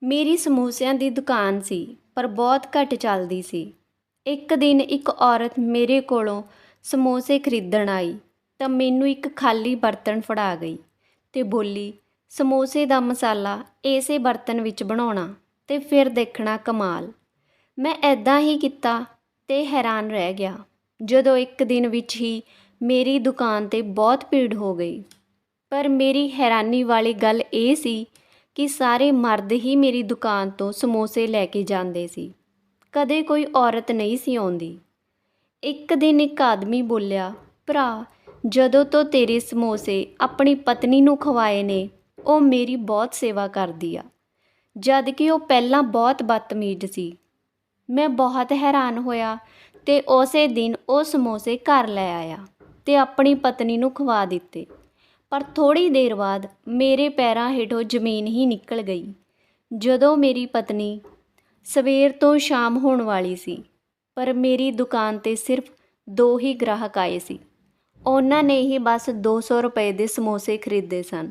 ਮੇਰੀ ਸਮੋਸਿਆਂ ਦੀ ਦੁਕਾਨ ਸੀ, ਪਰ ਬਹੁਤ ਘੱਟ ਚੱਲਦੀ ਸੀ। ਇੱਕ ਦਿਨ ਇੱਕ ਔਰਤ ਮੇਰੇ ਕੋਲੋਂ ਸਮੋਸੇ ਖਰੀਦਣ ਆਈ ਤਾਂ ਮੈਨੂੰ ਇੱਕ ਖਾਲੀ ਬਰਤਨ ਫੜਾ ਗਈ ਤੇ ਬੋਲੀ, ਸਮੋਸੇ ਦਾ ਮਸਾਲਾ ਇਸੇ ਬਰਤਨ ਵਿੱਚ ਬਣਾਉਣਾ ਤੇ ਫਿਰ ਦੇਖਣਾ ਕਮਾਲ। ਮੈਂ ਐਦਾਂ ਹੀ ਕੀਤਾ ਤੇ ਹੈਰਾਨ ਰਹਿ ਗਿਆ ਜਦੋਂ ਇੱਕ ਦਿਨ ਵਿੱਚ ਹੀ ਮੇਰੀ ਦੁਕਾਨ 'ਤੇ ਬਹੁਤ ਭੀੜ ਹੋ ਗਈ। ਪਰ ਮੇਰੀ ਹੈਰਾਨੀ ਵਾਲੀ ਗੱਲ ਇਹ ਸੀ ਕਿ ਸਾਰੇ ਮਰਦ ਹੀ ਮੇਰੀ ਦੁਕਾਨ ਤੋਂ ਸਮੋਸੇ ਲੈ ਕੇ ਜਾਂਦੇ ਸੀ, ਕਦੇ ਕੋਈ ਔਰਤ ਨਹੀਂ ਸੀ ਆਉਂਦੀ। ਇੱਕ ਦਿਨ ਇੱਕ ਆਦਮੀ ਬੋਲਿਆ, ਭਰਾ, ਜਦੋਂ ਤੋਂ ਤੇਰੇ ਸਮੋਸੇ ਆਪਣੀ ਪਤਨੀ ਨੂੰ ਖਵਾਏ ਨੇ, ਉਹ ਮੇਰੀ ਬਹੁਤ ਸੇਵਾ ਕਰਦੀ ਆ, ਜਦ ਕਿ ਉਹ ਪਹਿਲਾਂ ਬਹੁਤ ਬਦਤਮੀਜ਼ ਸੀ। ਮੈਂ ਬਹੁਤ ਹੈਰਾਨ ਹੋਇਆ ਤੇ ਉਸੇ ਦਿਨ ਉਹ ਸਮੋਸੇ ਘਰ ਲੈ ਆਇਆ ਤੇ ਆਪਣੀ ਪਤਨੀ ਨੂੰ ਖਵਾ ਦਿੱਤੇ। ਪਰ ਥੋੜ੍ਹੀ ਦੇਰ ਬਾਅਦ ਮੇਰੇ ਪੈਰਾਂ ਹੇਠੋਂ ਜ਼ਮੀਨ ਹੀ ਨਿਕਲ ਗਈ ਜਦੋਂ ਮੇਰੀ ਪਤਨੀ ਸਵੇਰ ਤੋਂ ਸ਼ਾਮ ਹੋਣ ਵਾਲੀ ਸੀ, ਪਰ ਮੇਰੀ ਦੁਕਾਨ 'ਤੇ ਸਿਰਫ 2 ਹੀ ਗ੍ਰਾਹਕ ਆਏ ਸੀ। ਉਹਨਾਂ ਨੇ ਹੀ ਬਸ 200 ਰੁਪਏ ਦੇ ਸਮੋਸੇ ਖਰੀਦੇ ਸਨ।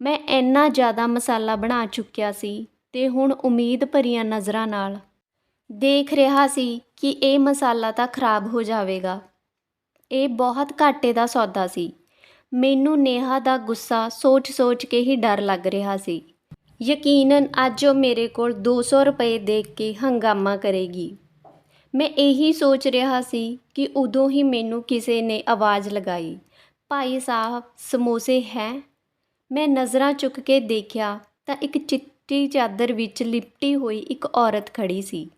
ਮੈਂ ਇੰਨਾ ਜ਼ਿਆਦਾ ਮਸਾਲਾ ਬਣਾ ਚੁੱਕਿਆ ਸੀ ਤੇ ਹੁਣ ਉਮੀਦ ਭਰੀਆਂ ਨਜ਼ਰਾਂ ਨਾਲ ਦੇਖ ਰਿਹਾ ਸੀ ਕਿ ਇਹ ਮਸਾਲਾ ਤਾਂ ਖਰਾਬ ਹੋ ਜਾਵੇਗਾ। ਇਹ ਬਹੁਤ ਘਾਟੇ ਦਾ ਸੌਦਾ ਸੀ। ਮੈਨੂੰ ਨੇਹਾ ਦਾ ਗੁੱਸਾ ਸੋਚ ਕੇ ਹੀ ਡਰ ਲੱਗ ਰਿਹਾ ਸੀ। ਯਕੀਨਨ ਅੱਜ ਉਹ ਮੇਰੇ ਕੋਲ 200 ਰੁਪਏ ਦੇਖ ਕੇ ਹੰਗਾਮਾ ਕਰੇਗੀ। ਮੈਂ ਇਹੀ ਸੋਚ ਰਿਹਾ ਸੀ ਕਿ ਉਦੋਂ ਹੀ ਮੈਨੂੰ ਕਿਸੇ ਨੇ ਆਵਾਜ਼ ਲਗਾਈ, ਭਾਈ ਸਾਹਿਬ, ਸਮੋਸੇ ਹੈ? ਮੈਂ ਨਜ਼ਰਾਂ ਚੁੱਕ ਕੇ ਦੇਖਿਆ ਤਾਂ ਇੱਕ ਚਿੱਟੀ ਚਾਦਰ ਵਿੱਚ ਲਿਪਟੀ ਹੋਈ ਇੱਕ ਔਰਤ ਖੜੀ ਸੀ।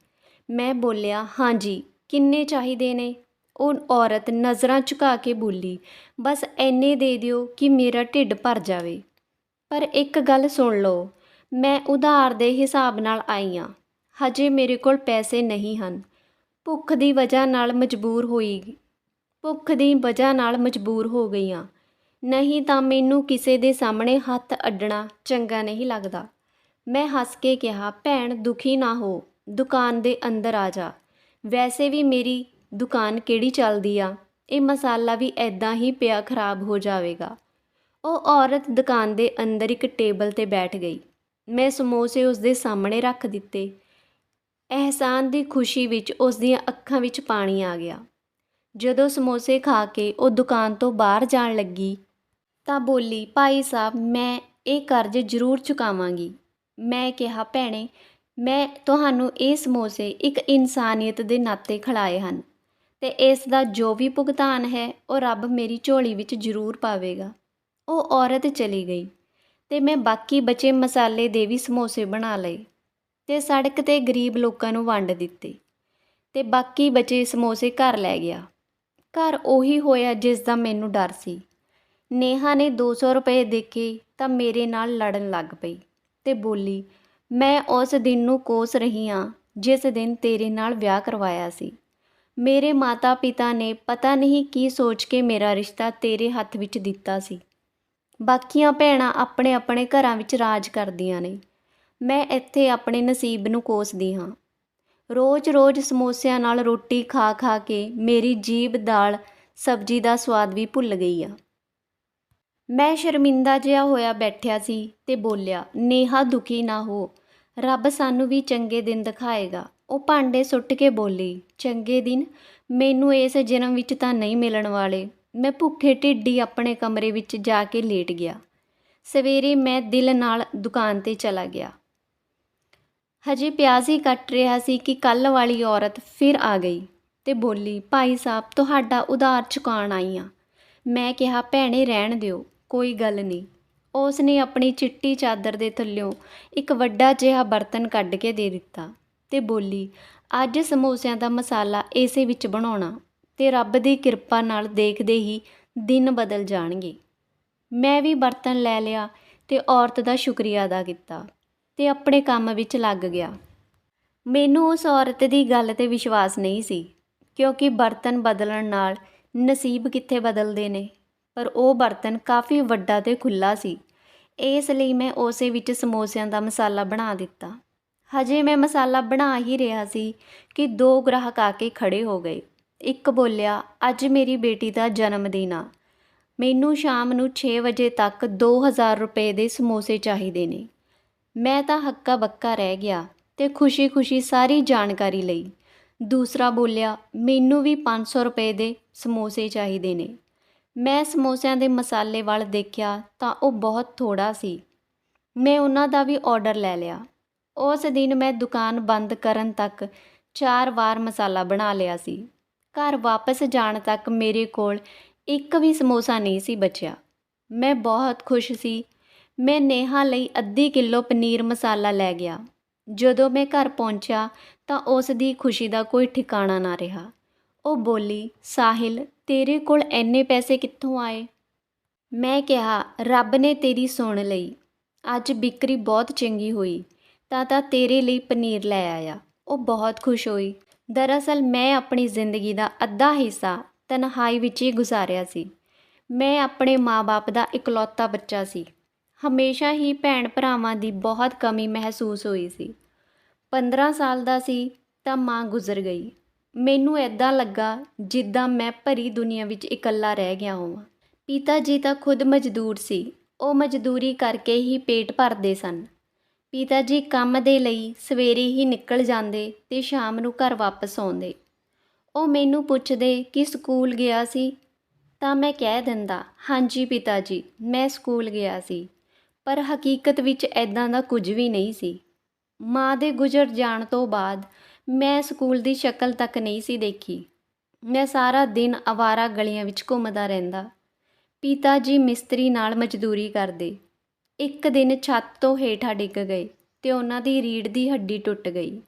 ਮੈਂ ਬੋਲਿਆ, ਹਾਂਜੀ, ਕਿੰਨੇ ਚਾਹੀਦੇ ਨੇ? ਉਹ ਔਰਤ ਨਜ਼ਰਾਂ ਝੁਕਾ ਕੇ ਬੋਲੀ, ਬਸ ਇੰਨੇ ਦੇ ਦਿਓ ਕਿ ਮੇਰਾ ਢਿੱਡ ਭਰ ਜਾਵੇ। ਪਰ ਇੱਕ ਗੱਲ ਸੁਣ ਲਓ, ਮੈਂ ਉਧਾਰ ਦੇ ਹਿਸਾਬ ਨਾਲ ਆਈ ਹਾਂ, ਹਜੇ ਮੇਰੇ ਕੋਲ ਪੈਸੇ ਨਹੀਂ ਹਨ। ਭੁੱਖ ਦੀ ਵਜ੍ਹਾ ਨਾਲ ਮਜਬੂਰ ਹੋ ਗਈ ਹਾਂ, ਨਹੀਂ ਤਾਂ ਮੈਨੂੰ ਕਿਸੇ ਦੇ ਸਾਹਮਣੇ ਹੱਥ ਅੱਡਣਾ ਚੰਗਾ ਨਹੀਂ ਲੱਗਦਾ। ਮੈਂ ਹੱਸ ਕੇ ਕਿਹਾ, ਭੈਣ ਦੁਖੀ ਨਾ ਹੋ, ਦੁਕਾਨ ਦੇ ਅੰਦਰ ਆ ਜਾ। ਵੈਸੇ ਵੀ ਮੇਰੀ ਦੁਕਾਨ ਕਿਹੜੀ ਚੱਲਦੀ ਆ, ਇਹ ਮਸਾਲਾ ਵੀ ਐਦਾਂ ਹੀ ਪਿਆ ਖਰਾਬ ਹੋ ਜਾਵੇਗਾ। ਉਹ ਔਰਤ ਦੁਕਾਨ ਦੇ ਅੰਦਰ ਇੱਕ ਟੇਬਲ 'ਤੇ ਬੈਠ ਗਈ। ਮੈਂ ਸਮੋਸੇ ਉਸ ਦੇ ਸਾਹਮਣੇ ਰੱਖ ਦਿੱਤੇ। ਅਹਿਸਾਨ ਦੀ ਖੁਸ਼ੀ ਵਿੱਚ ਉਸ ਦੀਆਂ ਅੱਖਾਂ ਵਿੱਚ ਪਾਣੀ ਆ ਗਿਆ। ਜਦੋਂ ਸਮੋਸੇ ਖਾ ਕੇ ਉਹ ਦੁਕਾਨ ਤੋਂ ਬਾਹਰ ਜਾਣ ਲੱਗੀ ਤਾਂ ਬੋਲੀ, ਭਾਈ ਸਾਹਿਬ, ਮੈਂ ਇਹ ਕਰਜ਼ ਜ਼ਰੂਰ ਚੁਕਾਵਾਂਗੀ। ਮੈਂ ਕਿਹਾ, ਭੈਣੇ, ਮੈਂ ਤੁਹਾਨੂੰ ਇਹ ਸਮੋਸੇ ਇੱਕ ਇਨਸਾਨੀਅਤ ਦੇ ਨਾਤੇ ਖਿਲਾਏ ਹਨ ਤੇ ਇਸ ਦਾ ਜੋ ਵੀ ਭੁਗਤਾਨ ਹੈ ਉਹ ਰੱਬ ਮੇਰੀ ਝੋਲੀ ਵਿੱਚ ਜ਼ਰੂਰ ਪਾਵੇਗਾ। ਉਹ ਔਰਤ ਚਲੀ ਗਈ ਤੇ ਮੈਂ ਬਾਕੀ ਬਚੇ ਮਸਾਲੇ ਦੇ ਵੀ ਸਮੋਸੇ ਬਣਾ ਲਏ ਤੇ ਸੜਕ 'ਤੇ ਗਰੀਬ ਲੋਕਾਂ ਨੂੰ ਵੰਡ ਦਿੱਤੇ ਤੇ ਬਾਕੀ ਬਚੇ ਸਮੋਸੇ ਘਰ ਲੈ ਗਿਆ। ਘਰ ਉਹੀ ਹੋਇਆ ਜਿਸ ਦਾ ਮੈਨੂੰ ਡਰ ਸੀ। ਨੇਹਾ ਨੇ 200 ਰੁਪਏ ਦੇਖੇ ਤਾਂ ਮੇਰੇ ਨਾਲ ਲੜਨ ਲੱਗ ਪਈ ਤੇ ਬੋਲੀ, ਮੈਂ ਉਸ ਦਿਨ ਨੂੰ ਕੋਸ ਰਹੀ ਹਾਂ ਜਿਸ ਦਿਨ ਤੇਰੇ ਨਾਲ ਵਿਆਹ ਕਰਵਾਇਆ ਸੀ। ਮੇਰੇ ਮਾਤਾ ਪਿਤਾ ਨੇ ਪਤਾ ਨਹੀਂ ਕੀ ਸੋਚ ਕੇ ਮੇਰਾ ਰਿਸ਼ਤਾ ਤੇਰੇ ਹੱਥ ਵਿੱਚ ਦਿੱਤਾ ਸੀ। ਬਾਕੀਆਂ ਭੈਣਾਂ ਆਪਣੇ ਆਪਣੇ ਘਰਾਂ ਵਿੱਚ ਰਾਜ ਕਰਦੀਆਂ ਨੇ, ਮੈਂ ਇੱਥੇ ਆਪਣੇ ਨਸੀਬ ਨੂੰ ਕੋਸਦੀ ਹਾਂ। ਰੋਜ਼ ਸਮੋਸਿਆਂ ਨਾਲ ਰੋਟੀ ਖਾ ਕੇ ਮੇਰੀ ਜੀਭ ਦਾਲ ਸਬਜ਼ੀ ਦਾ ਸਵਾਦ ਵੀ ਭੁੱਲ ਗਈ ਆ। ਮੈਂ ਸ਼ਰਮਿੰਦਾ ਜਿਹਾ ਹੋਇਆ ਬੈਠਿਆ ਸੀ ਤੇ ਬੋਲਿਆ, ਨੇਹਾ ਦੁਖੀ ਨਾ ਹੋ, ਰੱਬ ਸਾਨੂੰ ਵੀ ਚੰਗੇ ਦਿਨ ਦਿਖਾਏਗਾ। ਉਹ ਭਾਂਡੇ ਸੁੱਟ ਕੇ ਬੋਲੀ, ਚੰਗੇ ਦਿਨ ਮੈਨੂੰ ਇਸ ਜਨਮ ਵਿੱਚ ਤਾਂ ਨਹੀਂ ਮਿਲਣ ਵਾਲੇ। ਮੈਂ ਭੁੱਖੇ ਢਿੱਡੀ ਆਪਣੇ ਕਮਰੇ ਵਿੱਚ ਜਾ ਕੇ ਲੇਟ ਗਿਆ। ਸਵੇਰੇ ਮੈਂ ਦਿਲ ਨਾਲ ਦੁਕਾਨ 'ਤੇ ਚਲਾ ਗਿਆ। ਹਜੇ ਪਿਆਜ਼ ਹੀ ਕੱਟ ਰਿਹਾ ਸੀ ਕਿ ਕੱਲ੍ਹ ਵਾਲੀ ਔਰਤ ਫਿਰ ਆ ਗਈ ਤੇ ਬੋਲੀ, ਭਾਈ ਸਾਹਿਬ, ਤੁਹਾਡਾ ਉਧਾਰ ਚੁਕਾਉਣ ਆਈ ਹਾਂ। ਮੈਂ ਕਿਹਾ, ਭੈਣੇ, ਰਹਿਣ ਦਿਓ, ਕੋਈ ਗੱਲ ਨਹੀਂ। ਉਸ ਨੇ ਆਪਣੀ ਚਿੱਟੀ ਚਾਦਰ ਦੇ ਥੱਲਿਓਂ ਇੱਕ ਵੱਡਾ ਜਿਹਾ ਬਰਤਨ ਕੱਢ ਕੇ ਦੇ ਦਿੱਤਾ ਤੇ ਬੋਲੀ, ਅੱਜ ਸਮੋਸਿਆਂ ਦਾ ਮਸਾਲਾ ਇਸੇ ਵਿੱਚ ਬਣਾਉਣਾ ਤੇ ਰੱਬ ਦੀ ਕਿਰਪਾ ਨਾਲ ਦੇਖਦੇ ਹੀ ਦਿਨ ਬਦਲ ਜਾਣਗੇ। ਮੈਂ ਵੀ ਬਰਤਨ ਲੈ ਲਿਆ ਤੇ ਔਰਤ ਦਾ ਸ਼ੁਕਰੀਆ ਅਦਾ ਕੀਤਾ ਤੇ ਆਪਣੇ ਕੰਮ ਵਿੱਚ ਲੱਗ ਗਿਆ। ਮੈਨੂੰ ਉਸ ਔਰਤ ਦੀ ਗੱਲ 'ਤੇ ਵਿਸ਼ਵਾਸ ਨਹੀਂ ਸੀ, ਕਿਉਂਕਿ ਬਰਤਨ ਬਦਲਣ ਨਾਲ ਨਸੀਬ ਕਿੱਥੇ ਬਦਲਦੇ ਨੇ। ਪਰ ਉਹ ਬਰਤਨ ਕਾਫੀ ਵੱਡਾ ਤੇ ਖੁੱਲ੍ਹਾ ਸੀ, ਇਸ ਲਈ ਮੈਂ ਉਸੇ ਵਿੱਚ ਸਮੋਸਿਆਂ ਦਾ ਮਸਾਲਾ ਬਣਾ ਦਿੱਤਾ। ਹਜੇ ਮੈਂ ਮਸਾਲਾ ਬਣਾ ਹੀ ਰਿਹਾ ਸੀ ਕਿ 2 ਗ੍ਰਾਹਕ ਆ ਕੇ ਖੜ੍ਹੇ ਹੋ ਗਏ। ਇੱਕ ਬੋਲਿਆ, ਅੱਜ ਮੇਰੀ ਬੇਟੀ ਦਾ ਜਨਮ ਦਿਨ ਆ, ਮੈਨੂੰ ਸ਼ਾਮ ਨੂੰ 6 ਵਜੇ ਤੱਕ 2000 ਰੁਪਏ ਦੇ ਸਮੋਸੇ ਚਾਹੀਦੇ ਨੇ। ਮੈਂ ਤਾਂ ਹੱਕਾ ਬੱਕਾ ਰਹਿ ਗਿਆ ਤੇ ਖੁਸ਼ੀ-ਖੁਸ਼ੀ ਸਾਰੀ ਜਾਣਕਾਰੀ ਲਈ। ਦੂਸਰਾ ਬੋਲਿਆ, ਮੈਨੂੰ ਵੀ 500 ਰੁਪਏ ਦੇ ਸਮੋਸੇ ਚਾਹੀਦੇ ਨੇ। ਮੈਂ ਸਮੋਸਿਆਂ ਦੇ ਮਸਾਲੇ ਵੱਲ ਦੇਖਿਆ ਤਾਂ ਉਹ ਬਹੁਤ ਥੋੜ੍ਹਾ ਸੀ। ਮੈਂ ਉਹਨਾਂ ਦਾ ਵੀ ਆਰਡਰ ਲੈ ਲਿਆ। ਉਸ ਦਿਨ ਮੈਂ ਦੁਕਾਨ ਬੰਦ ਕਰਨ ਤੱਕ 4 ਵਾਰ ਮਸਾਲਾ ਬਣਾ ਲਿਆ ਸੀ। ਘਰ ਵਾਪਸ ਜਾਣ ਤੱਕ ਮੇਰੇ ਕੋਲ ਇੱਕ ਵੀ ਸਮੋਸਾ ਨਹੀਂ ਸੀ ਬਚਿਆ। ਮੈਂ ਬਹੁਤ ਖੁਸ਼ ਸੀ। ਮੈਂ ਨੇਹਾ ਲਈ ਅੱਧੀ ਕਿਲੋ ਪਨੀਰ ਮਸਾਲਾ ਲੈ ਗਿਆ। ਜਦੋਂ ਮੈਂ ਘਰ ਪਹੁੰਚਿਆ ਤਾਂ ਉਸ ਦੀ ਖੁਸ਼ੀ ਦਾ ਕੋਈ ਠਿਕਾਣਾ ਨਾ ਰਿਹਾ। ਉਹ ਬੋਲੀ, ਸਾਹਿਲ, ਤੇਰੇ ਕੋਲ ਇੰਨੇ ਪੈਸੇ ਕਿੱਥੋਂ ਆਏ? ਮੈਂ ਕਿਹਾ, ਰੱਬ ਨੇ ਤੇਰੀ ਸੁਣ ਲਈ। ਅੱਜ ਵਿਕਰੀ ਬਹੁਤ ਚੰਗੀ ਹੋਈ ਤਾਂ ਤੇਰੇ ਲਈ ਪਨੀਰ ਲੈ ਆਇਆ। ਉਹ ਬਹੁਤ ਖੁਸ਼ ਹੋਈ। ਦਰਅਸਲ ਮੈਂ ਆਪਣੀ ਜ਼ਿੰਦਗੀ ਦਾ ਅੱਧਾ ਹਿੱਸਾ ਤਨਹਾਈ ਵਿੱਚ ਹੀ ਗੁਜ਼ਾਰਿਆ ਸੀ। ਮੈਂ ਆਪਣੇ ਮਾਂ-ਬਾਪ ਦਾ ਇਕਲੌਤਾ ਬੱਚਾ ਸੀ। ਹਮੇਸ਼ਾ ਹੀ ਭੈਣ ਭਰਾਵਾਂ ਦੀ ਬਹੁਤ ਕਮੀ ਮਹਿਸੂਸ ਹੋਈ ਸੀ। 15 ਸਾਲ ਦਾ ਸੀ ਤਾਂ ਮਾਂ ਗੁਜ਼ਰ ਗਈ। ਮੈਨੂੰ ਇੱਦਾਂ ਲੱਗਾ ਜਿੱਦਾਂ ਮੈਂ ਭਰੀ ਦੁਨੀਆ ਵਿੱਚ ਇਕੱਲਾ ਰਹਿ ਗਿਆ ਹੋਵਾਂ। ਪਿਤਾ ਜੀ ਤਾਂ ਖੁਦ ਮਜ਼ਦੂਰ ਸੀ। ਉਹ ਮਜ਼ਦੂਰੀ ਕਰਕੇ ਹੀ ਪੇਟ ਭਰਦੇ ਸਨ। ਪਿਤਾ ਜੀ ਕੰਮ ਦੇ ਲਈ ਸਵੇਰੇ ਹੀ ਨਿਕਲ ਜਾਂਦੇ ਤੇ ਸ਼ਾਮ ਨੂੰ ਘਰ ਵਾਪਸ ਆਉਂਦੇ। ਉਹ ਮੈਨੂੰ ਪੁੱਛਦੇ ਕਿ ਸਕੂਲ ਗਿਆ ਸੀ ਤਾਂ ਮੈਂ ਕਹਿ ਦਿੰਦਾ, ਹਾਂਜੀ ਪਿਤਾ ਜੀ, ਮੈਂ ਸਕੂਲ ਗਿਆ ਸੀ। ਪਰ ਹਕੀਕਤ ਵਿੱਚ ਇੱਦਾਂ ਦਾ ਕੁਝ ਵੀ ਨਹੀਂ ਸੀ। ਮਾਂ ਦੇ ਗੁਜ਼ਰ ਜਾਣ ਤੋਂ ਬਾਅਦ ਮੈਂ ਸਕੂਲ ਦੀ ਸ਼ਕਲ ਤੱਕ ਨਹੀਂ ਸੀ ਦੇਖੀ। ਮੈਂ ਸਾਰਾ ਦਿਨ ਅਵਾਰਾ ਗਲੀਆਂ ਵਿੱਚ ਘੁੰਮਦਾ ਰਹਿੰਦਾ। ਪਿਤਾ ਜੀ ਮਿਸਤਰੀ ਨਾਲ ਮਜ਼ਦੂਰੀ ਕਰਦੇ। ਇੱਕ ਦਿਨ ਛੱਤ ਤੋਂ ਹੇਠਾਂ ਡਿੱਗ ਗਏ ਤੇ ਉਹਨਾਂ ਦੀ ਰੀੜ੍ਹ ਦੀ ਹੱਡੀ ਟੁੱਟ ਗਈ।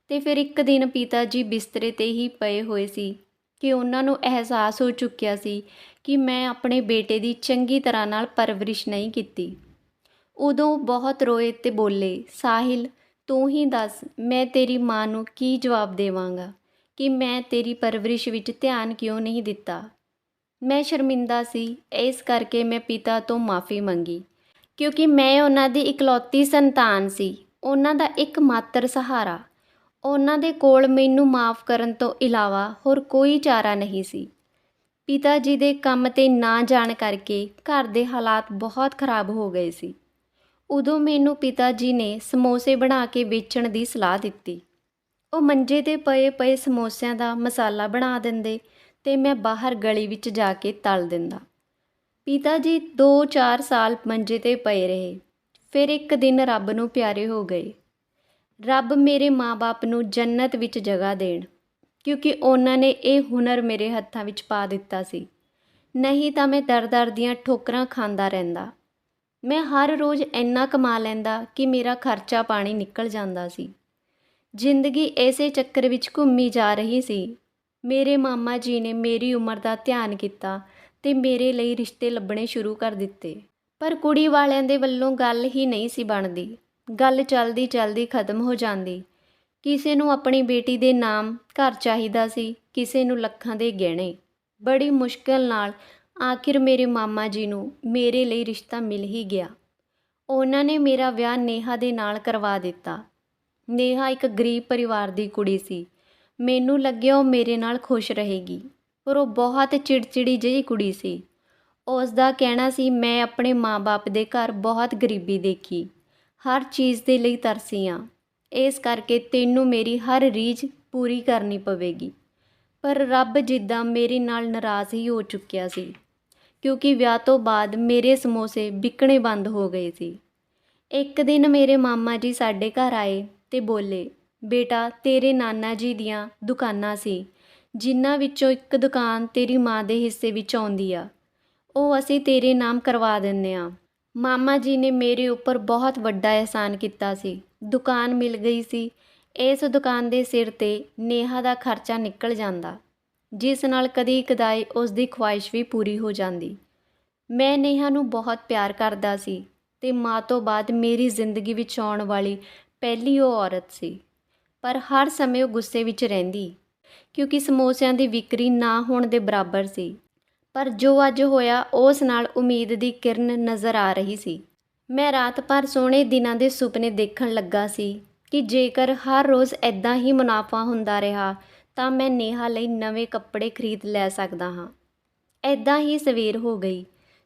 ਤੇ ਫਿਰ ਇੱਕ ਦਿਨ ਪਿਤਾ ਜੀ ਬਿਸਤਰੇ 'ਤੇ ਹੀ ਪਏ ਹੋਏ ਸੀ ਕਿ ਉਹਨਾਂ ਨੂੰ ਅਹਿਸਾਸ ਹੋ ਚੁੱਕਿਆ ਸੀ ਕਿ ਮੈਂ ਆਪਣੇ ਬੇਟੇ ਦੀ ਚੰਗੀ ਤਰ੍ਹਾਂ ਨਾਲ ਪਰਵਰਿਸ਼ ਨਹੀਂ ਕੀਤੀ। ਉਦੋਂ ਬਹੁਤ ਰੋਏ ਤੇ ਬੋਲੇ, ਸਾਹਿਲ, ਤੂੰ ਹੀ ਦੱਸ, ਮੈਂ ਤੇਰੀ ਮਾਂ ਨੂੰ ਕੀ ਜਵਾਬ ਦੇਵਾਂਗਾ ਕਿ ਮੈਂ ਤੇਰੀ ਪਰਵਰਿਸ਼ ਵਿੱਚ ਧਿਆਨ ਕਿਉਂ ਨਹੀਂ ਦਿੱਤਾ। ਮੈਂ ਸ਼ਰਮਿੰਦਾ ਸੀ। ਇਸ ਕਰਕੇ ਮੈਂ ਪਿਤਾ ਤੋਂ ਮਾफ़ੀ ਮੰਗੀ ਕਿਉਂਕਿ ਮੈਂ ਉਹਨਾਂ ਦੀ ਇਕਲੌਤੀ ਸੰਤਾਨ ਸੀ, ਉਹਨਾਂ ਦਾ ਇੱਕਮਾਤਰ ਸਹਾਰਾ। ਉਹਨਾਂ ਦੇ ਕੋਲ ਮੈਨੂੰ ਮਾफ़ ਕਰਨ ਤੋਂ ਇਲਾਵਾ ਹੋਰ ਕੋਈ ਚਾਰਾ ਨਹੀਂ ਸੀ। ਪਿਤਾ ਜੀ ਦੇ ਕੰਮ 'ਤੇ ਨਾ ਜਾਣ ਕਰਕੇ ਘਰ ਦੇ ਹਾਲਾਤ ਬਹੁਤ ਖਰਾਬ ਹੋ ਗਏ ਸੀ। ਉਦੋਂ ਮੈਨੂੰ ਪਿਤਾ ਜੀ ਨੇ ਸਮੋਸੇ ਬਣਾ ਕੇ ਵੇਚਣ ਦੀ ਸਲਾਹ ਦਿੱਤੀ। ਉਹ ਮੰਜੇ 'ਤੇ ਪਏ ਸਮੋਸਿਆਂ ਦਾ ਮਸਾਲਾ ਬਣਾ ਦਿੰਦੇ ਤੇ ਮੈਂ ਬਾਹਰ ਗਲੀ ਵਿੱਚ ਜਾ ਕੇ ਤਲ ਦਿੰਦਾ। ਪਿਤਾ ਜੀ 2-4 ਸਾਲ ਮੰਜੇ 'ਤੇ ਪਏ ਰਹੇ। ਫਿਰ ਇੱਕ ਦਿਨ ਰੱਬ ਨੂੰ ਪਿਆਰੇ ਹੋ ਗਏ। ਰੱਬ ਮੇਰੇ ਮਾਂ-ਬਾਪ ਨੂੰ ਜੰਨਤ ਵਿੱਚ ਜਗ੍ਹਾ ਦੇਣ, ਕਿਉਂਕਿ ਉਹਨਾਂ ਨੇ ਇਹ ਹੁਨਰ ਮੇਰੇ ਹੱਥਾਂ ਵਿੱਚ ਪਾ ਦਿੱਤਾ ਸੀ। ਨਹੀਂ ਤਾਂ ਮੈਂ ਦਰ-ਦਰ ਦੀਆਂ ਠੋਕਰਾਂ ਖਾਂਦਾ ਰਹਿੰਦਾ। ਮੈਂ ਹਰ ਰੋਜ਼ ਇੰਨਾ ਕਮਾ ਲੈਂਦਾ ਕਿ ਮੇਰਾ ਖਰਚਾ ਪਾਣੀ ਨਿਕਲ ਜਾਂਦਾ ਸੀ। ਜ਼ਿੰਦਗੀ ਇਸੇ ਚੱਕਰ ਵਿੱਚ ਘੁੰਮੀ ਜਾ ਰਹੀ ਸੀ। ਮੇਰੇ ਮਾਮਾ ਜੀ ਨੇ ਮੇਰੀ ਉਮਰ ਦਾ ਧਿਆਨ ਕੀਤਾ ਤੇ ਮੇਰੇ ਲਈ ਰਿਸ਼ਤੇ ਲੱਭਣੇ ਸ਼ੁਰੂ ਕਰ ਦਿੱਤੇ। ਪਰ ਕੁੜੀ ਵਾਲਿਆਂ ਦੇ ਵੱਲੋਂ ਗੱਲ ਹੀ ਨਹੀਂ ਸੀ ਬਣਦੀ। ਗੱਲ ਚੱਲਦੀ ਖਤਮ ਹੋ ਜਾਂਦੀ। ਕਿਸੇ ਨੂੰ ਆਪਣੀ ਬੇਟੀ ਦੇ ਨਾਮ ਘਰ ਚਾਹੀਦਾ ਸੀ, ਕਿਸੇ ਨੂੰ ਲੱਖਾਂ ਦੇ ਗਹਿਣੇ। ਬੜੀ ਮੁਸ਼ਕਿਲ ਨਾਲ ਆਖਿਰ ਮੇਰੇ ਮਾਮਾ ਜੀ ਨੂੰ ਮੇਰੇ ਲਈ ਰਿਸ਼ਤਾ ਮਿਲ ਹੀ ਗਿਆ। ਉਹਨਾਂ ਨੇ ਮੇਰਾ ਵਿਆਹ ਨੇਹਾ ਦੇ ਨਾਲ ਕਰਵਾ ਦਿੱਤਾ। ਨੇਹਾ ਇੱਕ ਗਰੀਬ ਪਰਿਵਾਰ ਦੀ ਕੁੜੀ ਸੀ। ਮੈਨੂੰ ਲੱਗਿਆ ਉਹ ਮੇਰੇ ਨਾਲ ਖੁਸ਼ ਰਹੇਗੀ, ਪਰ ਉਹ ਬਹੁਤ ਚਿੜਚਿੜੀ ਜਿਹੀ ਕੁੜੀ ਸੀ। ਉਸ ਦਾ ਕਹਿਣਾ ਸੀ, ਮੈਂ ਆਪਣੇ ਮਾਂ-ਬਾਪ ਦੇ ਘਰ ਬਹੁਤ ਗਰੀਬੀ ਦੇਖੀ, ਹਰ ਚੀਜ਼ ਦੇ ਲਈ ਤਰਸੀ ਹਾਂ, ਇਸ ਕਰਕੇ ਤੈਨੂੰ ਮੇਰੀ ਹਰ ਰੀਝ ਪੂਰੀ ਕਰਨੀ ਪਵੇਗੀ। ਪਰ ਰੱਬ ਜਿੱਦਾਂ ਮੇਰੇ ਨਾਲ ਨਾਰਾਜ਼ ਹੀ ਹੋ ਚੁੱਕਿਆ ਸੀ, ਕਿਉਂਕਿ ਵਿਆਹ ਤੋਂ ਬਾਅਦ ਮੇਰੇ ਸਮੋਸੇ ਵਿਕਣੇ ਬੰਦ ਹੋ ਗਏ ਸੀ। ਇੱਕ ਦਿਨ ਮੇਰੇ ਮਾਮਾ ਜੀ ਸਾਡੇ ਘਰ ਆਏ ਤੇ ਬੋਲੇ, ਬੇਟਾ, ਤੇਰੇ ਨਾਨਾ ਜੀ ਦੀਆਂ ਦੁਕਾਨਾਂ ਸੀ, ਜਿਨ੍ਹਾਂ ਵਿੱਚੋਂ ਇੱਕ ਦੁਕਾਨ ਤੇਰੀ ਮਾਂ ਦੇ ਹਿੱਸੇ ਵਿੱਚ ਆਉਂਦੀ ਆ, ਉਹ ਅਸੀਂ ਤੇਰੇ ਨਾਮ ਕਰਵਾ ਦਿੰਦੇ ਹਾਂ। ਮਾਮਾ ਜੀ ਨੇ ਮੇਰੇ ਉੱਪਰ ਬਹੁਤ ਵੱਡਾ ਅਹਿਸਾਨ ਕੀਤਾ ਸੀ। ਦੁਕਾਨ ਮਿਲ ਗਈ ਸੀ। ਇਸ ਦੁਕਾਨ ਦੇ ਸਿਰ 'ਤੇ ਨੇਹਾ ਦਾ ਖਰਚਾ ਨਿਕਲ ਜਾਂਦਾ, ਜਿਸ ਨਾਲ ਕਦੀ-ਕਦਾਈ ਉਸ ਦੀ ਖੁਆਇਸ਼ ਵੀ ਪੂਰੀ ਹੋ ਜਾਂਦੀ। ਮੈਂ ਨੇਹਾ ਨੂੰ ਬਹੁਤ ਪਿਆਰ ਕਰਦਾ ਸੀ ਤੇ ਮਾਂ ਤੋਂ ਬਾਅਦ ਮੇਰੀ ਜ਼ਿੰਦਗੀ ਵਿੱਚ ਆਉਣ ਵਾਲੀ ਪਹਿਲੀ ਉਹ ਔਰਤ ਸੀ। ਪਰ ਹਰ ਸਮੇਂ ਉਹ ਗੁੱਸੇ ਵਿੱਚ ਰਹਿੰਦੀ, ਕਿਉਂਕਿ ਸਮੋਸਿਆਂ ਦੀ ਵਿਕਰੀ ਨਾ ਹੋਣ ਦੇ ਬਰਾਬਰ ਸੀ। ਪਰ ਜੋ ਅੱਜ ਹੋਇਆ, ਉਸ ਨਾਲ ਉਮੀਦ ਦੀ ਕਿਰਨ ਨਜ਼ਰ ਆ ਰਹੀ ਸੀ। ਮੈਂ ਰਾਤ ਭਰ ਸੋਹਣੇ ਦਿਨਾਂ ਦੇ ਸੁਪਨੇ ਦੇਖਣ ਲੱਗਾ ਸੀ ਕਿ ਜੇਕਰ ਹਰ ਰੋਜ਼ ਇੱਦਾਂ ਹੀ ਮੁਨਾਫਾ ਹੁੰਦਾ ਰਿਹਾ ਤਾਂ ਮੈਂ ਨੇਹਾ ਲਈ ਨਵੇਂ ਕੱਪੜੇ ਖਰੀਦ ਲੈ ਸਕਦਾ ਹਾਂ। ਇੱਦਾਂ ਹੀ ਸਵੇਰ ਹੋ ਗਈ।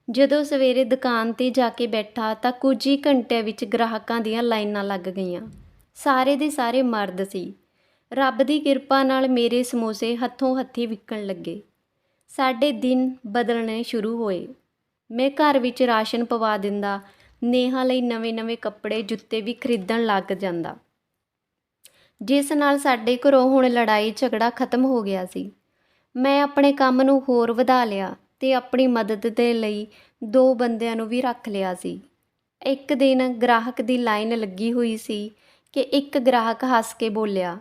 ਜਦੋਂ ਸਵੇਰੇ ਦੁਕਾਨ 'ਤੇ ਜਾ ਕੇ ਬੈਠਾ ਤਾਂ ਕੁਝ ਹੀ ਘੰਟਿਆਂ ਵਿੱਚ ਗ੍ਰਾਹਕਾਂ ਦੀਆਂ ਲਾਈਨਾਂ ਲੱਗ ਗਈਆਂ। ਸਾਰੇ ਦੇ ਸਾਰੇ ਮਰਦ ਸੀ। ਰੱਬ ਦੀ ਕਿਰਪਾ ਨਾਲ ਮੇਰੇ ਸਮੋਸੇ ਹੱਥੋਂ ਹੱਥੀਂ ਵਿਕਣ ਲੱਗੇ। ਸਾਡੇ ਦਿਨ ਬਦਲਣੇ ਸ਼ੁਰੂ ਹੋਏ। ਮੈਂ ਘਰ ਵਿੱਚ ਰਾਸ਼ਨ ਪਵਾ ਦਿੰਦਾ, ਨੇਹਾ ਲਈ ਨਵੇਂ-ਨਵੇਂ ਕੱਪੜੇ ਜੁੱਤੇ ਵੀ ਖਰੀਦਣ ਲੱਗ ਜਾਂਦਾ, ਜਿਸ ਨਾਲ ਸਾਡੇ ਘਰੋਂ ਹੁਣ ਲੜਾਈ ਝਗੜਾ ਖਤਮ ਹੋ ਗਿਆ ਸੀ। ਮੈਂ ਆਪਣੇ ਕੰਮ ਨੂੰ ਹੋਰ ਵਧਾ ਲਿਆ ਤੇ ਆਪਣੀ ਮਦਦ ਦੇ ਲਈ 2 ਬੰਦਿਆਂ ਨੂੰ ਵੀ ਰੱਖ ਲਿਆ ਸੀ। ਇੱਕ ਦਿਨ ਗ੍ਰਾਹਕ ਦੀ ਲਾਈਨ ਲੱਗੀ ਹੋਈ ਸੀ ਕਿ ਇੱਕ ਗ੍ਰਾਹਕ ਹੱਸ ਕੇ ਬੋਲਿਆ,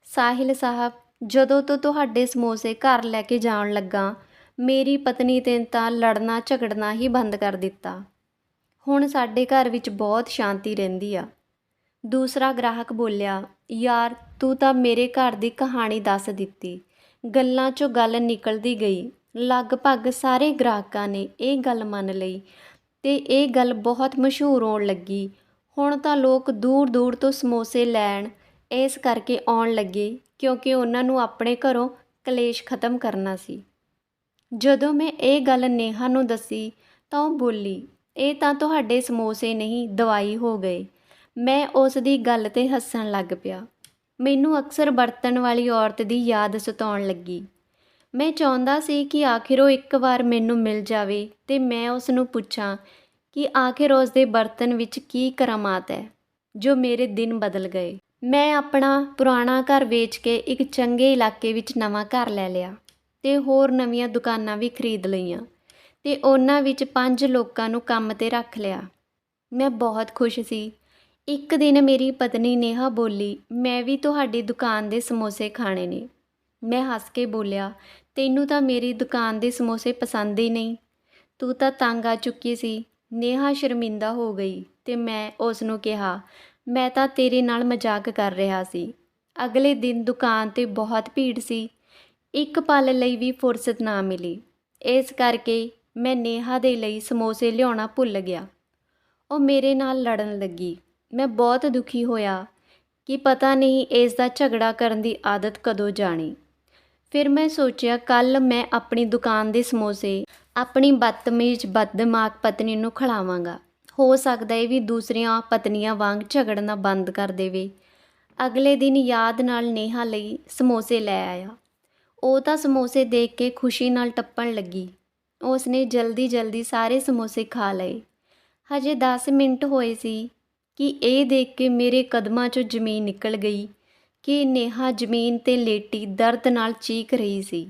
ਸਾਹਿਲ ਸਾਹਿਬ, ਜਦੋਂ ਤੋਂ ਤੁਹਾਡੇ ਸਮੋਸੇ ਘਰ ਲੈ ਕੇ ਜਾਣ ਲੱਗਾ, ਮੇਰੀ ਪਤਨੀ ਨੇ ਤਾਂ ਲੜਨਾ ਝਗੜਨਾ ਹੀ ਬੰਦ ਕਰ ਦਿੱਤਾ। ਹੁਣ ਸਾਡੇ ਘਰ ਵਿੱਚ ਬਹੁਤ ਸ਼ਾਂਤੀ ਰਹਿੰਦੀ ਆ। ਦੂਸਰਾ ਗ੍ਰਾਹਕ ਬੋਲਿਆ, ਯਾਰ ਤੂੰ ਤਾਂ ਮੇਰੇ ਘਰ ਦੀ ਕਹਾਣੀ ਦੱਸ ਦਿੱਤੀ। ਗੱਲਾਂ 'ਚੋਂ ਗੱਲ ਨਿਕਲਦੀ ਗਈ। ਲਗਭਗ ਸਾਰੇ ਗ੍ਰਾਹਕਾਂ ਨੇ ਇਹ ਗੱਲ ਮੰਨ ਲਈ ਤੇ ਇਹ ਗੱਲ ਬਹੁਤ ਮਸ਼ਹੂਰ ਹੋਣ ਲੱਗੀ। ਹੁਣ ਤਾਂ ਲੋਕ ਦੂਰ-ਦੂਰ ਤੋਂ ਸਮੋਸੇ ਲੈਣ ਇਸ ਕਰਕੇ ਆਉਣ ਲੱਗੇ ਕਿਉਂਕਿ ਉਹਨਾਂ ਨੂੰ ਆਪਣੇ ਘਰੋਂ ਕਲੇਸ਼ ਖਤਮ ਕਰਨਾ ਸੀ। ਜਦੋਂ ਮੈਂ ਇਹ ਗੱਲ ਨੇਹਾ ਨੂੰ ਦੱਸੀ ਤਾਂ ਉਹ ਬੋਲੀ, ਇਹ ਤਾਂ ਤੁਹਾਡੇ ਸਮੋਸੇ ਨਹੀਂ, ਦਵਾਈ ਹੋ ਗਏ। ਮੈਂ ਉਸ ਦੀ ਗੱਲ 'ਤੇ ਹੱਸਣ ਲੱਗ ਪਿਆ। ਮੈਨੂੰ ਅਕਸਰ ਬਰਤਨ ਵਾਲੀ ਔਰਤ ਦੀ ਯਾਦ ਸਤਾਉਣ ਲੱਗੀ। ਮੈਂ ਚਾਹੁੰਦਾ ਸੀ ਕਿ ਆਖਿਰ ਉਹ ਇੱਕ ਵਾਰ ਮੈਨੂੰ ਮਿਲ ਜਾਵੇ ਤੇ ਮੈਂ ਉਸ ਨੂੰ ਪੁੱਛਾਂ ਕਿ ਆਖਿਰ ਉਸ ਦੇ ਬਰਤਨ ਵਿੱਚ ਕੀ ਕਰਾਮਾਤ ਹੈ ਜੋ ਮੇਰੇ ਦਿਨ ਬਦਲ ਗਏ। ਮੈਂ ਆਪਣਾ ਪੁਰਾਣਾ ਘਰ ਵੇਚ ਕੇ ਇੱਕ ਚੰਗੇ ਇਲਾਕੇ ਵਿੱਚ ਨਵਾਂ ਘਰ ਲੈ ਲਿਆ ਤੇ ਹੋਰ ਨਵੀਆਂ ਦੁਕਾਨਾਂ ਵੀ ਖਰੀਦ ਲਈਆਂ ਤੇ ਉਹਨਾਂ ਵਿੱਚ 5 ਲੋਕਾਂ ਨੂੰ ਕੰਮ 'ਤੇ ਰੱਖ ਲਿਆ। ਮੈਂ ਬਹੁਤ ਖੁਸ਼ ਸੀ। ਇੱਕ ਦਿਨ ਮੇਰੀ ਪਤਨੀ ਨੇਹਾ ਬੋਲੀ, ਮੈਂ ਵੀ ਤੁਹਾਡੀ ਦੁਕਾਨ ਦੇ ਸਮੋਸੇ ਖਾਣੇ ਨੇ। ਮੈਂ ਹੱਸ ਕੇ ਬੋਲਿਆ, ਤੈਨੂੰ ਤਾਂ ਮੇਰੀ ਦੁਕਾਨ ਦੇ ਸਮੋਸੇ ਪਸੰਦ ਹੀ ਨਹੀਂ, ਤੂੰ ਤਾਂ ਤੰਗ ਆ ਚੁੱਕੀ ਸੀ। ਨੇਹਾ ਸ਼ਰਮਿੰਦਾ ਹੋ ਗਈ ਤੇ ਮੈਂ ਉਸ ਨੂੰ ਕਿਹਾ, ਮੈਂ ਤਾਂ ਤੇਰੇ ਨਾਲ ਮਜ਼ਾਕ ਕਰ ਰਿਹਾ ਸੀ। ਅਗਲੇ ਦਿਨ ਦੁਕਾਨ 'ਤੇ ਬਹੁਤ ਭੀੜ ਸੀ। ਇੱਕ ਪਲ ਲਈ ਵੀ ਫੁਰਸਤ ਨਾ ਮਿਲੀ। ਇਸ ਕਰਕੇ ਮੈਂ ਨੇਹਾ ਦੇ ਲਈ ਸਮੋਸੇ ਲਿਆਉਣਾ ਭੁੱਲ ਗਿਆ। ਉਹ ਮੇਰੇ ਨਾਲ ਲੜਨ ਲੱਗੀ। ਮੈਂ ਬਹੁਤ ਦੁਖੀ ਹੋਇਆ ਕਿ ਪਤਾ ਨਹੀਂ ਇਸ ਦਾ ਝਗੜਾ ਕਰਨ ਦੀ ਆਦਤ ਕਦੋਂ ਜਾਣੀ। ਫਿਰ ਮੈਂ ਸੋਚਿਆ ਕੱਲ੍ਹ ਮੈਂ ਆਪਣੀ ਦੁਕਾਨ ਦੇ ਸਮੋਸੇ ਆਪਣੀ ਬਦਤਮੀਜ਼ ਬਦਦਿਮਾਗ ਪਤਨੀ ਨੂੰ ਖਿਲਾਵਾਂਗਾ। ਹੋ ਸਕਦਾ ਇਹ ਵੀ ਦੂਸਰੀਆਂ ਪਤਨੀਆਂ ਵਾਂਗ ਝਗੜਨਾ ਬੰਦ ਕਰ ਦੇਵੇ। ਅਗਲੇ ਦਿਨ ਯਾਦ ਨਾਲ ਨੇਹਾ ਲਈ ਸਮੋਸੇ ਲੈ ਆਇਆ। ਉਹ ਤਾਂ ਸਮੋਸੇ ਦੇਖ ਕੇ ਖੁਸ਼ੀ ਨਾਲ ਟੱਪਣ ਲੱਗੀ। ਉਸਨੇ ਜਲਦੀ ਸਾਰੇ ਸਮੋਸੇ ਖਾ ਲਏ। ਹਜੇ 10 ਮਿੰਟ ਹੋਏ ਸੀ ਕਿ ਇਹ ਦੇਖ ਕੇ ਮੇਰੇ ਕਦਮਾਂ 'ਚੋਂ ਜ਼ਮੀਨ ਨਿਕਲ ਗਈ ਕਿ ਨੇਹਾ ਜ਼ਮੀਨ 'ਤੇ ਲੇਟੀ ਦਰਦ ਨਾਲ ਚੀਕ ਰਹੀ ਸੀ।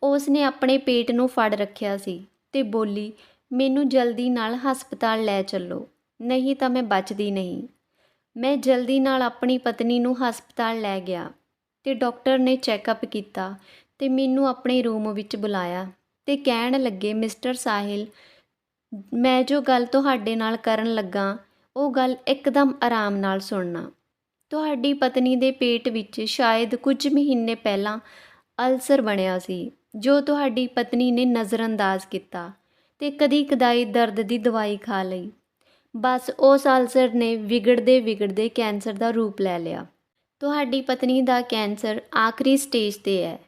ਉਸਨੇ ਆਪਣੇ ਪੇਟ ਨੂੰ ਫੜ ਰੱਖਿਆ ਸੀ ਤੇ ਬੋਲੀ, ਮੈਨੂੰ ਜਲਦੀ ਨਾਲ ਹਸਪਤਾਲ ਲੈ ਚੱਲੋ, ਨਹੀਂ ਤਾਂ ਮੈਂ ਬਚਦੀ ਨਹੀਂ। ਮੈਂ ਜਲਦੀ ਨਾਲ ਆਪਣੀ ਪਤਨੀ ਨੂੰ ਹਸਪਤਾਲ ਲੈ ਗਿਆ ਤੇ ਡਾਕਟਰ ਨੇ ਚੈੱਕਅਪ ਕੀਤਾ ਤੇ ਮੈਨੂੰ ਆਪਣੇ ਰੂਮ ਵਿੱਚ ਬੁਲਾਇਆ ਤੇ ਕਹਿਣ ਲੱਗੇ, ਮਿਸਟਰ ਸਾਹਿਲ, ਮੈਂ ਜੋ ਗੱਲ ਤੁਹਾਡੇ ਨਾਲ ਕਰਨ ਲੱਗਾ ਉਹ ਗੱਲ ਇੱਕਦਮ ਆਰਾਮ ਨਾਲ ਸੁਣਨਾ। ਤੁਹਾਡੀ ਪਤਨੀ ਦੇ ਪੇਟ ਵਿੱਚ ਸ਼ਾਇਦ ਕੁਝ ਮਹੀਨੇ ਪਹਿਲਾਂ ਅਲਸਰ ਬਣਿਆ ਸੀ ਜੋ ਤੁਹਾਡੀ ਪਤਨੀ ਨੇ ਨਜ਼ਰਅੰਦਾਜ਼ ਕੀਤਾ ਤੇ ਕਦੀ-ਕਦਾਈ ਦਰਦ ਦੀ ਦਵਾਈ ਖਾ ਲਈ। ਬਸ ਉਸ ਅਲਸਰ ਨੇ ਵਿਗੜਦੇ ਕੈਂਸਰ ਦਾ ਰੂਪ ਲੈ ਲਿਆ। ਤੁਹਾਡੀ ਪਤਨੀ ਦਾ ਕੈਂਸਰ ਆਖਰੀ ਸਟੇਜ 'ਤੇ ਹੈ।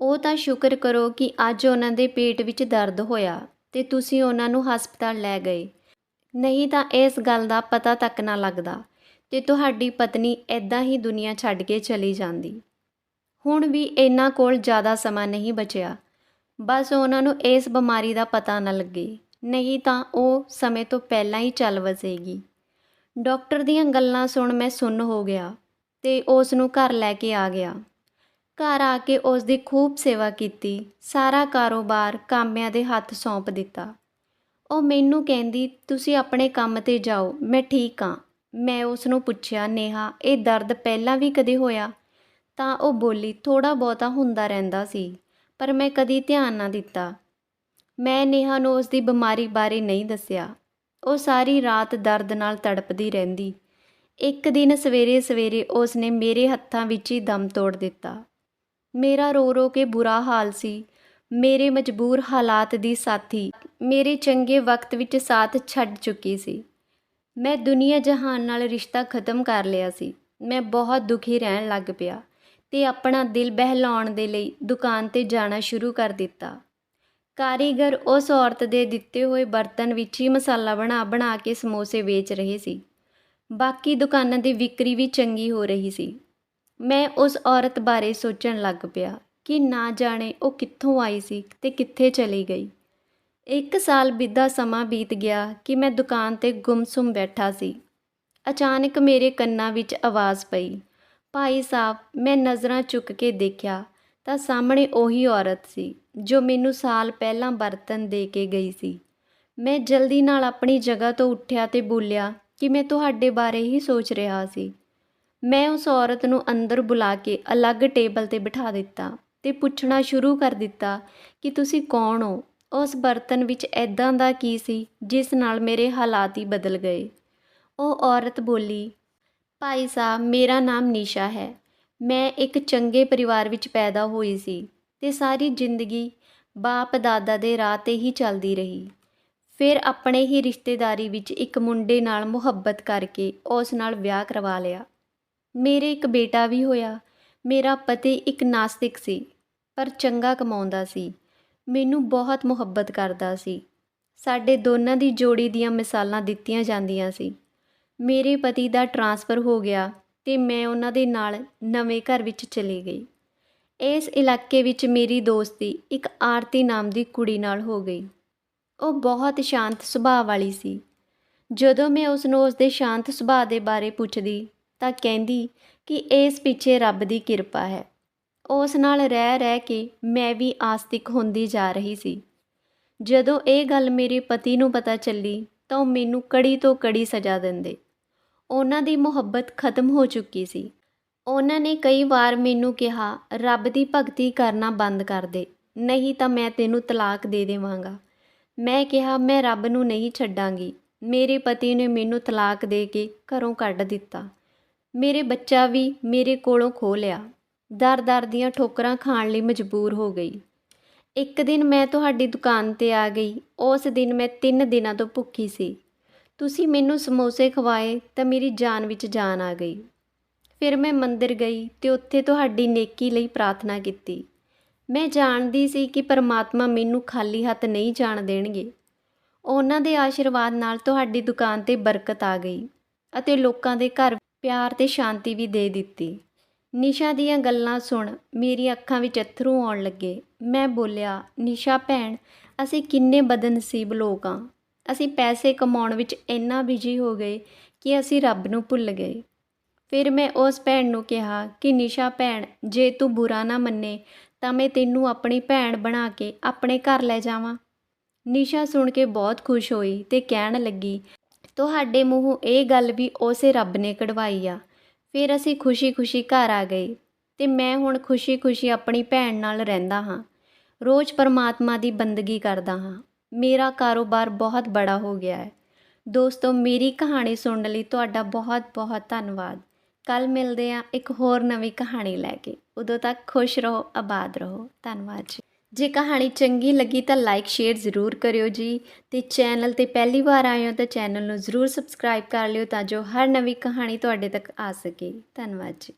ਉਹ ਤਾਂ ਸ਼ੁਕਰ ਕਰੋ ਕਿ ਅੱਜ ਉਹਨਾਂ ਦੇ ਪੇਟ ਵਿੱਚ ਦਰਦ ਹੋਇਆ ਤੇ ਤੁਸੀਂ ਉਹਨਾਂ ਨੂੰ ਹਸਪਤਾਲ ਲੈ ਗਏ, ਨਹੀਂ ਤਾਂ ਇਸ ਗੱਲ ਦਾ ਪਤਾ ਤੱਕ ਨਾ ਲੱਗਦਾ ਤੇ ਤੁਹਾਡੀ ਪਤਨੀ ਇੱਦਾਂ ਹੀ ਦੁਨੀਆ ਛੱਡ ਕੇ ਚਲੀ ਜਾਂਦੀ। ਹੁਣ ਵੀ ਇਹਨਾਂ ਕੋਲ ਜ਼ਿਆਦਾ ਸਮਾਂ ਨਹੀਂ ਬਚਿਆ। ਬਸ ਉਹਨਾਂ ਨੂੰ ਇਸ ਬਿਮਾਰੀ ਦਾ ਪਤਾ ਨਾ ਲੱਗੇ, ਨਹੀਂ ਤਾਂ ਉਹ ਸਮੇਂ ਤੋਂ ਪਹਿਲਾਂ ਹੀ ਚੱਲ ਵਸੇਗੀ। ਡਾਕਟਰ ਦੀਆਂ ਗੱਲਾਂ ਸੁਣ ਮੈਂ ਸੁੰਨ ਹੋ ਗਿਆ ਤੇ ਉਸ ਨੂੰ ਘਰ ਲੈ ਕੇ ਆ ਗਿਆ। ਘਰ ਆ ਕੇ ਉਸ ਦੀ ਖੂਬ ਸੇਵਾ ਕੀਤੀ। ਸਾਰਾ ਕਾਰੋਬਾਰ ਕਾਮਿਆਂ ਦੇ ਹੱਥ ਸੌਂਪ ਦਿੱਤਾ। ਉਹ ਮੈਨੂੰ ਕਹਿੰਦੀ, ਤੁਸੀਂ ਆਪਣੇ ਕੰਮ 'ਤੇ ਜਾਓ, ਮੈਂ ਠੀਕ ਹਾਂ। ਮੈਂ ਉਸ ਨੂੰ ਪੁੱਛਿਆ, ਨੇਹਾ, ਇਹ ਦਰਦ ਪਹਿਲਾਂ ਵੀ ਕਦੇ ਹੋਇਆ? ਤਾਂ ਉਹ ਬੋਲੀ, ਥੋੜ੍ਹਾ ਬਹੁਤਾ ਹੁੰਦਾ ਰਹਿੰਦਾ ਸੀ, ਪਰ ਮੈਂ ਕਦੀ ਧਿਆਨ ਨਾ ਦਿੱਤਾ। ਮੈਂ ਨੇਹਾ ਨੂੰ ਉਸ ਦੀ ਬਿਮਾਰੀ ਬਾਰੇ ਨਹੀਂ ਦੱਸਿਆ। ਉਹ ਸਾਰੀ ਰਾਤ ਦਰਦ ਨਾਲ ਤੜਪਦੀ ਰਹਿੰਦੀ। ਇੱਕ ਦਿਨ ਸਵੇਰੇ ਉਸ ਨੇ ਮੇਰੇ ਹੱਥਾਂ ਵਿੱਚ ਹੀ ਦਮ ਤੋੜ ਦਿੱਤਾ। ਮੇਰਾ ਰੋ ਕੇ ਬੁਰਾ ਹਾਲ ਸੀ। ਮੇਰੇ ਮਜਬੂਰ ਹਾਲਾਤ ਦੀ ਸਾਥੀ ਮੇਰੇ ਚੰਗੇ ਵਕਤ ਵਿੱਚ ਸਾਥ ਛੱਡ ਚੁੱਕੀ ਸੀ। ਮੈਂ ਦੁਨੀਆ ਜਹਾਨ ਨਾਲ ਰਿਸ਼ਤਾ ਖਤਮ ਕਰ ਲਿਆ ਸੀ। ਮੈਂ ਬਹੁਤ ਦੁਖੀ ਰਹਿਣ ਲੱਗ ਪਿਆ ਤੇ ਆਪਣਾ ਦਿਲ ਬਹਿਲਾਉਣ ਦੇ ਲਈ ਦੁਕਾਨ 'ਤੇ ਜਾਣਾ ਸ਼ੁਰੂ ਕਰ ਦਿੱਤਾ। ਕਾਰੀਗਰ ਉਸ ਔਰਤ ਦੇ ਦਿੱਤੇ ਹੋਏ ਬਰਤਨ ਵਿੱਚ ਹੀ ਮਸਾਲਾ ਬਣਾ ਬਣਾ ਕੇ ਸਮੋਸੇ ਵੇਚ ਰਹੇ ਸੀ। ਬਾਕੀ ਦੁਕਾਨਾਂ ਦੀ ਵਿਕਰੀ ਵੀ ਚੰਗੀ ਹੋ ਰਹੀ ਸੀ। ਮੈਂ ਉਸ ਔਰਤ ਬਾਰੇ ਸੋਚਣ ਲੱਗ ਪਿਆ ਕਿ ਨਾ ਜਾਣੇ ਉਹ ਕਿੱਥੋਂ ਆਈ ਸੀ ਤੇ ਕਿੱਥੇ ਚਲੀ ਗਈ। 1 ਸਾਲ ਬਿੱਧਾ ਸਮਾਂ ਬੀਤ ਗਿਆ ਕਿ ਮੈਂ ਦੁਕਾਨ 'ਤੇ ਗੁੰਮਸੁੰਮ ਬੈਠਾ ਸੀ। ਅਚਾਨਕ ਮੇਰੇ ਕੰਨਾਂ ਵਿੱਚ ਆਵਾਜ਼ ਪਈ, ਭਾਈ ਸਾਹਿਬ। ਮੈਂ ਨਜ਼ਰਾਂ ਚੁੱਕ ਕੇ ਦੇਖਿਆ ਤਾਂ ਸਾਹਮਣੇ ਉਹੀ ਔਰਤ ਸੀ ਜੋ ਮੈਨੂੰ ਸਾਲ ਪਹਿਲਾਂ ਬਰਤਨ ਦੇ ਕੇ ਗਈ ਸੀ। ਮੈਂ ਜਲਦੀ ਨਾਲ ਆਪਣੀ ਜਗ੍ਹਾ ਤੋਂ ਉੱਠਿਆ ਤੇ ਬੋਲਿਆ ਕਿ ਮੈਂ ਤੁਹਾਡੇ ਬਾਰੇ ਹੀ ਸੋਚ ਰਿਹਾ ਸੀ। ਮੈਂ ਉਸ ਔਰਤ ਨੂੰ ਅੰਦਰ ਬੁਲਾ ਕੇ ਅਲੱਗ ਟੇਬਲ 'ਤੇ ਬਿਠਾ ਦਿੱਤਾ ਤੇ ਪੁੱਛਣਾ ਸ਼ੁਰੂ ਕਰ ਦਿੱਤਾ ਕਿ ਤੁਸੀਂ ਕੌਣ ਹੋ? ਉਸ ਬਰਤਨ ਵਿੱਚ ਐਦਾਂ ਦਾ ਕੀ ਸੀ ਜਿਸ ਨਾਲ ਮੇਰੇ ਹਾਲਾਤ ਹੀ ਬਦਲ ਗਏ? ਉਹ ਔਰਤ ਬੋਲੀ, ਭਾਈ ਸਾਹਿਬ, ਮੇਰਾ ਨਾਮ ਨਿਸ਼ਾ ਹੈ। ਮੈਂ ਇੱਕ ਚੰਗੇ ਪਰਿਵਾਰ ਵਿੱਚ ਪੈਦਾ ਹੋਈ ਸੀ ਤੇ ਸਾਰੀ ਜ਼ਿੰਦਗੀ ਬਾਪ ਦਾਦਾ ਦੇ ਰਾਹ 'ਤੇ ਹੀ ਚੱਲਦੀ ਰਹੀ। ਫਿਰ ਆਪਣੇ ਹੀ ਰਿਸ਼ਤੇਦਾਰੀ ਵਿੱਚ ਇੱਕ ਮੁੰਡੇ ਨਾਲ ਮੁਹੱਬਤ ਕਰਕੇ ਉਸ ਨਾਲ ਵਿਆਹ ਕਰਵਾ ਲਿਆ। ਮੇਰੇ ਇੱਕ ਬੇਟਾ ਵੀ ਹੋਇਆ। ਮੇਰਾ ਪਤੀ ਇੱਕ ਨਾਸਤਿਕ ਸੀ ਪਰ ਚੰਗਾ ਕਮਾਉਂਦਾ ਸੀ। ਮੈਨੂੰ ਬਹੁਤ ਮੁਹੱਬਤ ਕਰਦਾ ਸੀ। ਸਾਡੇ ਦੋਨਾਂ ਦੀ ਜੋੜੀ ਦੀਆਂ ਮਿਸਾਲਾਂ ਦਿੱਤੀਆਂ ਜਾਂਦੀਆਂ ਸੀ। ਮੇਰੇ ਪਤੀ ਦਾ ਟਰਾਂਸਫਰ ਹੋ ਗਿਆ ਤੇ ਮੈਂ ਉਹਨਾਂ ਦੇ ਨਾਲ ਨਵੇਂ ਘਰ ਵਿੱਚ ਚਲੀ ਗਈ। ਇਸ ਇਲਾਕੇ ਵਿੱਚ ਮੇਰੀ ਦੋਸਤੀ ਇੱਕ ਆਰਤੀ ਨਾਮ ਦੀ ਕੁੜੀ ਨਾਲ ਹੋ ਗਈ। ਉਹ ਬਹੁਤ ਸ਼ਾਂਤ ਸੁਭਾਅ ਵਾਲੀ ਸੀ। ਜਦੋਂ ਮੈਂ ਉਸ ਨੂੰ ਉਸ ਦੇ ਸ਼ਾਂਤ ਸੁਭਾਅ ਦੇ ਬਾਰੇ ਪੁੱਛਦੀ ਤਾਂ ਕਹਿੰਦੀ ਕਿ ਇਸ ਪਿੱਛੇ ਰੱਬ ਦੀ ਕਿਰਪਾ ਹੈ। ਉਸ ਨਾਲ ਰਹਿ ਰਹਿ ਕੇ ਮੈਂ ਵੀ ਆਸਤਿਕ ਹੁੰਦੀ ਜਾ ਰਹੀ ਸੀ। ਜਦੋਂ ਇਹ ਗੱਲ ਮੇਰੇ ਪਤੀ ਨੂੰ ਪਤਾ ਚੱਲੀ ਤਾਂ ਉਹ ਮੈਨੂੰ ਕੜੀ ਤੋਂ ਕੜੀ ਸਜ਼ਾ ਦਿੰਦੇ। ਉਹਨਾਂ ਦੀ ਮੁਹੱਬਤ ਖਤਮ ਹੋ ਚੁੱਕੀ ਸੀ। ਉਹਨਾਂ ਨੇ ਕਈ ਵਾਰ ਮੈਨੂੰ ਕਿਹਾ, ਰੱਬ ਦੀ ਭਗਤੀ ਕਰਨਾ ਬੰਦ ਕਰ ਦੇ, ਨਹੀਂ ਤਾਂ ਮੈਂ ਤੈਨੂੰ ਤਲਾਕ ਦੇ ਦੇਵਾਂਗਾ। ਮੈਂ ਕਿਹਾ, ਮੈਂ ਰੱਬ ਨੂੰ ਨਹੀਂ ਛੱਡਾਂਗੀ। ਮੇਰੇ ਪਤੀ ਨੇ ਮੈਨੂੰ ਤਲਾਕ ਦੇ ਕੇ ਘਰੋਂ ਕੱਢ ਦਿੱਤਾ। ਮੇਰੇ ਬੱਚਾ ਵੀ ਮੇਰੇ ਕੋਲੋਂ ਖੋਹ ਲਿਆ। ਦਰ-ਦਰ ਦੀਆਂ ਠੋਕਰਾਂ ਖਾਣ ਲਈ ਮਜਬੂਰ ਹੋ ਗਈ। ਇੱਕ ਦਿਨ ਮੈਂ ਤੁਹਾਡੀ ਦੁਕਾਨ 'ਤੇ ਆ ਗਈ। ਉਸ ਦਿਨ ਮੈਂ 3 ਦਿਨਾਂ ਤੋਂ ਭੁੱਖੀ ਸੀ। ਤੁਸੀਂ ਮੈਨੂੰ ਸਮੋਸੇ ਖਵਾਏ ਤਾਂ ਮੇਰੀ ਜਾਨ ਵਿੱਚ ਜਾਨ ਆ ਗਈ। ਫਿਰ ਮੈਂ ਮੰਦਿਰ ਗਈ ਤੇ ਉੱਥੇ ਤੁਹਾਡੀ ਨੇਕੀ ਲਈ ਪ੍ਰਾਰਥਨਾ ਕੀਤੀ। ਮੈਂ ਜਾਣਦੀ ਸੀ ਕਿ ਪਰਮਾਤਮਾ ਮੈਨੂੰ ਖਾਲੀ ਹੱਥ ਨਹੀਂ ਜਾਣ ਦੇਣਗੇ। ਉਹਨਾਂ ਦੇ ਆਸ਼ੀਰਵਾਦ ਨਾਲ ਤੁਹਾਡੀ ਦੁਕਾਨ 'ਤੇ ਬਰਕਤ ਆ ਗਈ ਅਤੇ ਲੋਕਾਂ ਦੇ ਘਰ ਪਿਆਰ ਤੇ ਸ਼ਾਂਤੀ ਵੀ ਦੇ ਦਿੱਤੀ। ਨਿਸ਼ਾ ਦੀਆਂ ਗੱਲਾਂ ਸੁਣ ਮੇਰੀ ਅੱਖਾਂ ਵਿੱਚ ਅੱਥਰੂ ਆਉਣ ਲੱਗੇ। ਮੈਂ ਬੋਲਿਆ, ਨਿਸ਼ਾ ਭੈਣ, ਅਸੀਂ ਕਿੰਨੇ ਬਦਨਸੀਬ ਲੋਕ ਹਾਂ। ਅਸੀਂ ਪੈਸੇ ਕਮਾਉਣ ਵਿੱਚ ਇੰਨਾ ਬਿਜੀ ਹੋ ਗਏ ਕਿ ਅਸੀਂ ਰੱਬ ਨੂੰ ਭੁੱਲ ਗਏ। ਫਿਰ ਮੈਂ ਉਸ ਭੈਣ ਨੂੰ ਕਿਹਾ ਕਿ ਨਿਸ਼ਾ ਭੈਣ, ਜੇ ਤੂੰ ਬੁਰਾ ਨਾ ਮੰਨੇ ਤਾਂ ਮੈਂ ਤੈਨੂੰ ਆਪਣੀ ਭੈਣ ਬਣਾ ਕੇ ਆਪਣੇ ਘਰ ਲੈ ਜਾਵਾਂ। ਨਿਸ਼ਾ ਸੁਣ ਕੇ ਬਹੁਤ ਖੁਸ਼ ਹੋਈ ਤੇ ਕਹਿਣ ਲੱਗੀ, ਤੁਹਾਡੇ ਮੂੰਹੋਂ ਇਹ ਗੱਲ ਵੀ ਉਸੇ ਰੱਬ ਨੇ ਕਢਵਾਈ ਆ। ਫਿਰ ਅਸੀਂ ਖੁਸ਼ੀ-ਖੁਸ਼ੀ ਘਰ ਆ ਗਏ ਤੇ ਮੈਂ ਹੁਣ ਖੁਸ਼ੀ-ਖੁਸ਼ੀ ਆਪਣੀ ਭੈਣ ਨਾਲ ਰਹਿੰਦਾ ਹਾਂ। ਰੋਜ਼ ਪਰਮਾਤਮਾ ਦੀ ਬੰਦਗੀ ਕਰਦਾ ਹਾਂ। ਮੇਰਾ ਕਾਰੋਬਾਰ ਬਹੁਤ ਬੜਾ ਹੋ ਗਿਆ ਹੈ। ਦੋਸਤੋ, ਮੇਰੀ ਕਹਾਣੀ ਸੁਣਨ ਲਈ ਤੁਹਾਡਾ ਬਹੁਤ-ਬਹੁਤ ਧੰਨਵਾਦ। ਕੱਲ੍ਹ ਮਿਲਦੇ ਹਾਂ ਇੱਕ ਹੋਰ ਨਵੀਂ ਕਹਾਣੀ ਲੈ ਕੇ। ਉਦੋਂ ਤੱਕ ਖੁਸ਼ ਰਹੋ, ਆਬਾਦ ਰਹੋ। ਧੰਨਵਾਦ ਜੀ। ਜੇ ਕਹਾਣੀ ਚੰਗੀ ਲੱਗੀ ਤਾਂ ਲਾਈਕ ਸ਼ੇਅਰ ਜ਼ਰੂਰ ਕਰਿਓ ਜੀ ਤੇ ਚੈਨਲ 'ਤੇ ਪਹਿਲੀ ਵਾਰ ਆਏ ਹੋ ਤਾਂ ਚੈਨਲ ਨੂੰ ਜ਼ਰੂਰ ਸਬਸਕ੍ਰਾਈਬ ਕਰ ਲਿਓ ਤਾਂ ਜੋ ਹਰ ਨਵੀਂ ਕਹਾਣੀ ਤੁਹਾਡੇ ਤੱਕ ਆ ਸਕੇ। ਧੰਨਵਾਦ ਜੀ।